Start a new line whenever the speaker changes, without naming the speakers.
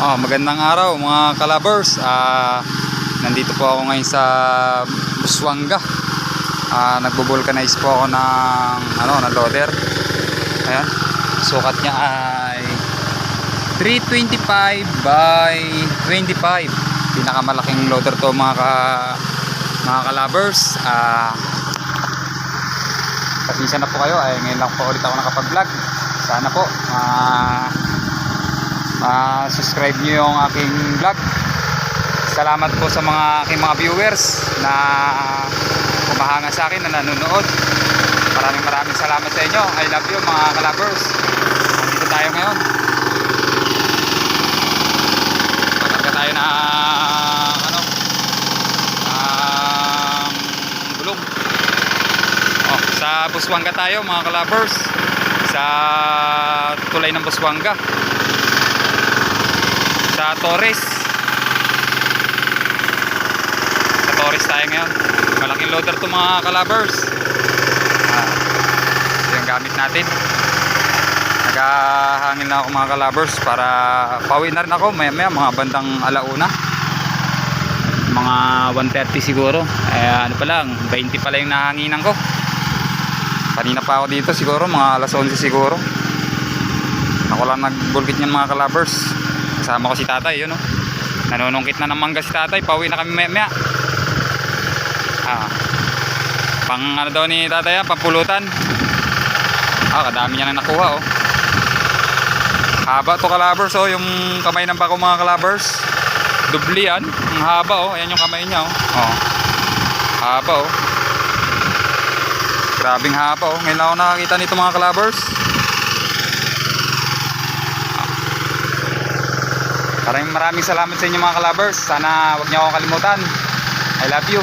Magandang araw mga kalabers. Nandito po ako ngayon sa Busuanga. Nagbo-vulcanize po ako ng loader. Ayan. Sukat niya ay 325 by 25. Pinakamalaking loader to mga kalabers. Pasensya na po kayo. Ngayon lang po ulit ako nakapag-vlog. Sana po subscribe nyo yung aking vlog. Salamat po sa aking mga viewers na kumahanga sa akin, na nanonood. Maraming salamat sa inyo. I love you mga kalabers. Nandito tayo ngayon. Magkarga tayo ng gulong. Sa Busuanga tayo mga kalabers. Sa tulay ng Busuanga, sa Torres tayo ngayon. Malaking loader to mga kalabers. Ito yung gamit natin. Naghahangin na ako mga kalabers para pauwi na rin ako maya mga bandang alauna, mga 1:30 siguro. Ano pa lang, 20 pala yung nahanginan ko. Kanina pa ako dito siguro mga alas 11 siguro. Ako lang nagbulkit niyan mga kalabers. Kasama ko si tatay, yun o. Nanunungkit na ng mangga si tatay. Pauwi na kami maya. Pang ano daw ni tatay, pampulutan. Kadami niya na nakuha, oh. Haba to kalabers, oh. Yung kamay ng bako mga kalabers. Dubli yan. Ang haba, oh. Ayan yung kamay niya, oh. Haba, oh. Grabing haba, oh. Ngayon ako nakakita nito mga kalabers. Maraming salamat sa inyo mga kalabers. Sana wag niyo akong kalimutan. I love you.